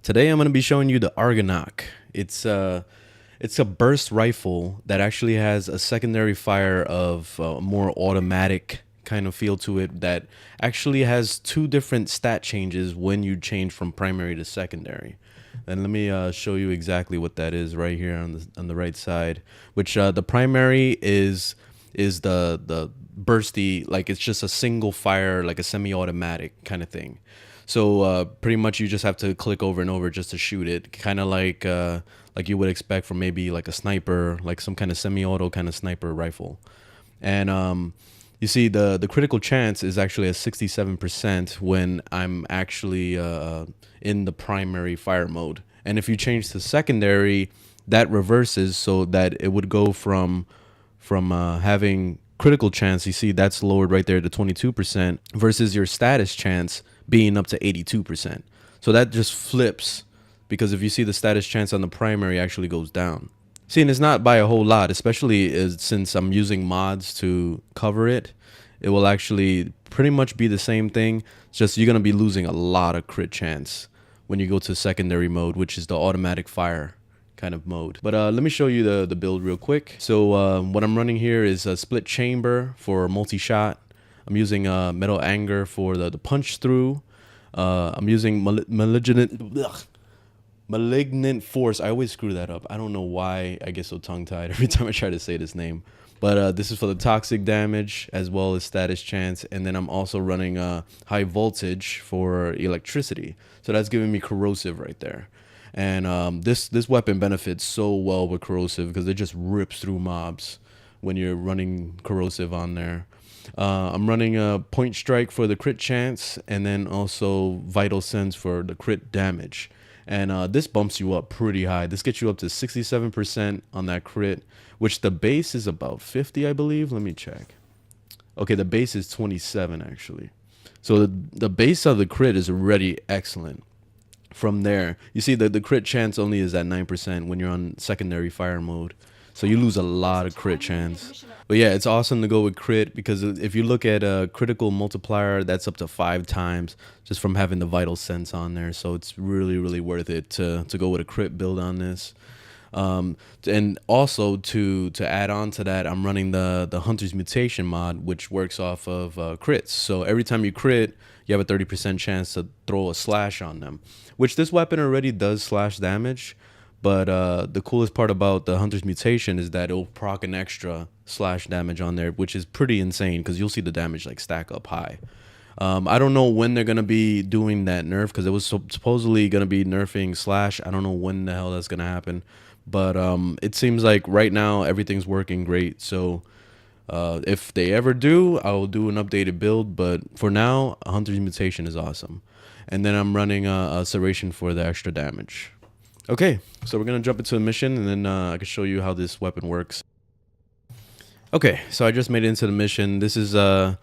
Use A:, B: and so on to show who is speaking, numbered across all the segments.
A: Today I'm going to be showing you the Argonak. It's a burst rifle that actually has a secondary fire of a more automatic kind of feel to it that actually has two different stat changes when you change from primary to secondary. And let me show you exactly what that is right here on the right side. Which the primary is the bursty, like it's just a single fire, like a semi-automatic kind of thing. So pretty much you just have to click over and over just to shoot it, kind of like you would expect from maybe like a sniper, like some kind of semi-auto kind of sniper rifle. And you see the critical chance is actually at 67% when I'm actually in the primary fire mode. And if you change to secondary, that reverses, so that it would go from having critical chance, you see that's lowered right there to 22%, versus your status chance being up to 82%. So that just flips, because if you see the status chance on the primary actually goes down. See, and it's not by a whole lot, especially since I'm using mods to cover it. It will actually pretty much be the same thing. It's just you're going to be losing a lot of crit chance when you go to secondary mode, which is the automatic fire kind of mode. But let me show you the build real quick. So what I'm running here is a split chamber for multi-shot. I'm using metal anger for the punch through. I'm using malignant force. I always screw that up. I don't know why I get so tongue-tied every time I try to say this name. But this is for the toxic damage as well as status chance. And then I'm also running high voltage for electricity. So that's giving me corrosive right there. And this weapon benefits so well with corrosive because it just rips through mobs when you're running corrosive on there. I'm running a point strike for the crit chance, and then also vital sense for the crit damage. And this bumps you up pretty high. This gets you up to 67% on that crit, which the base is about 50, I believe. Let me check. Okay, the base is 27 actually. So the base of the crit is already excellent. From there, you see that the crit chance only is at 9% when you're on secondary fire mode. So you lose a lot of crit chance. But yeah, it's awesome to go with crit, because if you look at a critical multiplier, that's up to 5 times just from having the vital sense on there. So it's really, really worth it to go with a crit build on this. And also to add on to that, I'm running the Hunter's Mutation mod, which works off of crits. So every time you crit, you have a 30% chance to throw a slash on them, which this weapon already does slash damage. But the coolest part about the Hunter's Mutation is that it'll proc an extra slash damage on there, which is pretty insane because you'll see the damage like stack up high. I don't know when they're going to be doing that nerf, because it was supposedly going to be nerfing slash. I don't know when the hell that's going to happen. But it seems like right now everything's working great. So if they ever do, I'll do an updated build. But for now, Hunter's Mutation is awesome. And then I'm running a Serration for the extra damage. Okay, so we're going to jump into a mission, and then I can show you how this weapon works. Okay, so I just made it into the mission. This is the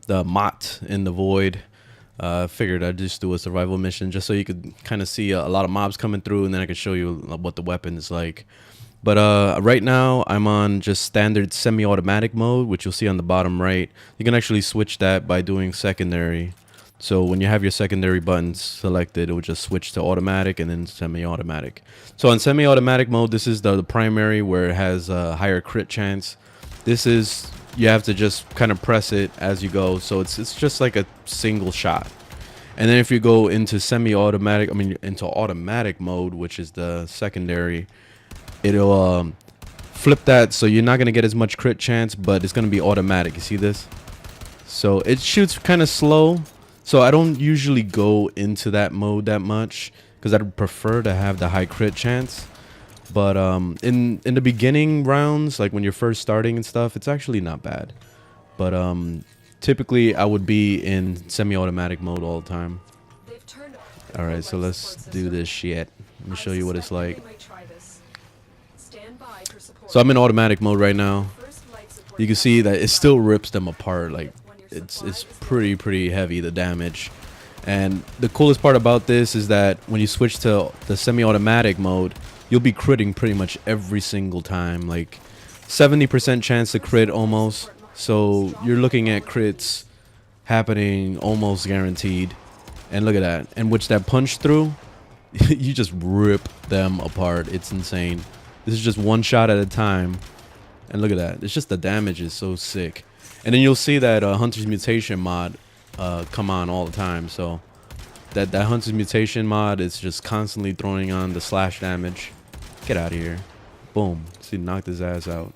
A: Mott in the Void. Figured I'd just do a survival mission just so you could kind of see a lot of mobs coming through, and then I could show you what the weapon is like. But right now I'm on just standard semi-automatic mode, which you'll see on the bottom right. You can actually switch that by doing secondary. So when you have your secondary buttons selected, it will just switch to automatic and then semi-automatic. So on semi-automatic mode, this is the primary, where it has a higher crit chance. This is, you have to just kind of press it as you go. So it's just like a single shot. And then if you go into semi-automatic, into automatic mode, which is the secondary, it'll flip that. So you're not going to get as much crit chance, but it's going to be automatic. You see this? So it shoots kind of slow. So I don't usually go into that mode that much, because I'd prefer to have the high crit chance. But in the beginning rounds, like when you're first starting and stuff, it's actually not bad. But typically I would be in semi-automatic mode all the time. Alright, so let's do this shit. Let me show you what it's like. So I'm in automatic mode right now. You can see that it still rips them apart. Like it's pretty heavy, the damage. And the coolest part about this is that when you switch to the semi-automatic mode, you'll be critting pretty much every single time, like 70% chance to crit almost. So you're looking at crits happening almost guaranteed. And look at that. And which that punch through, you just rip them apart. It's insane. This is just one shot at a time. And look at that. It's just the damage is so sick. And then you'll see that Hunter's Mutation mod come on all the time. So that Hunter's Mutation mod is just constantly throwing on the slash damage. Get out of here. Boom. See, knocked his ass out.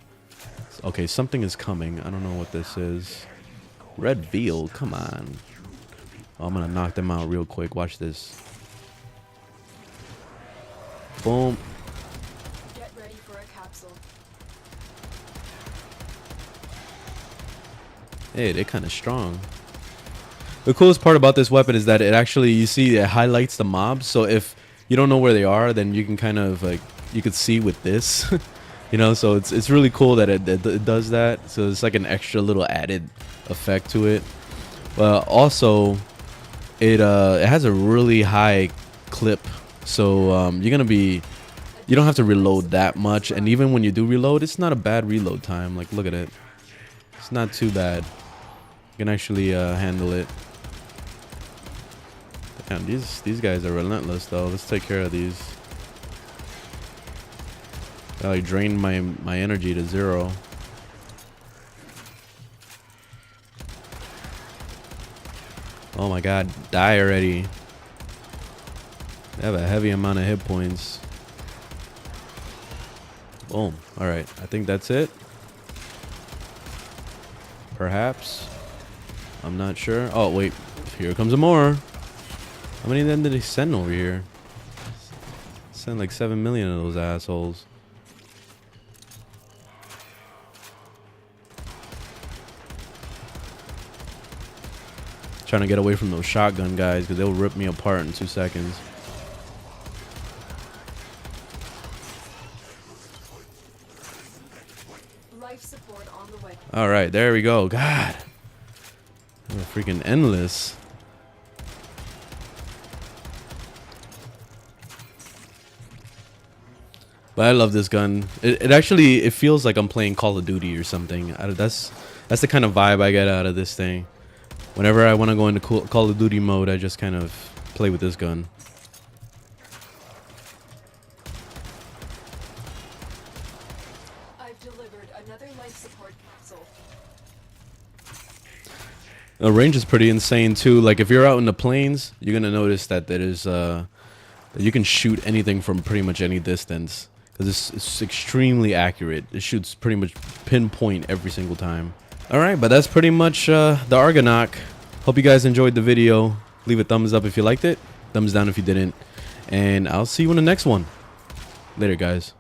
A: Okay, something is coming. I don't know what this is. Red Veal, come on. Oh, I'm gonna knock them out real quick. Watch this. Boom.
B: Get ready for a capsule.
A: Hey, they're kind of strong. The coolest part about this weapon is that it actually, you see, it highlights the mobs. So if you don't know where they are, then you can kind of like, you could see with this. You know, so it's really cool that it does that. So it's like an extra little added effect to it. But also, it has a really high clip. So you don't have to reload that much. And even when you do reload, it's not a bad reload time. Like, look at it. It's not too bad. You can actually handle it. Damn, these guys are relentless though. Let's take care of these. I like drained my energy to 0. Oh my god, die already. They have a heavy amount of hit points. Boom. Alright, I think that's it. Perhaps. I'm not sure. Oh, wait. Here comes some more. How many then did they send over here? Send like 7 million of those assholes. Trying to get away from those shotgun guys because they'll rip me apart in 2 seconds.
B: Life support on the way.
A: All right, there we go. God, they're freaking endless. But I love this gun. It actually feels like I'm playing Call of Duty or something. That's the kind of vibe I get out of this thing. Whenever I want to go into Call of Duty mode, I just kind of play with this gun.
B: I've delivered another life support capsule.
A: The range is pretty insane too. Like if you're out in the plains, you're gonna notice that there is that you can shoot anything from pretty much any distance because it's extremely accurate. It shoots pretty much pinpoint every single time. Alright, but that's pretty much the Argonak. Hope you guys enjoyed the video. Leave a thumbs up if you liked it. Thumbs down if you didn't. And I'll see you in the next one. Later, guys.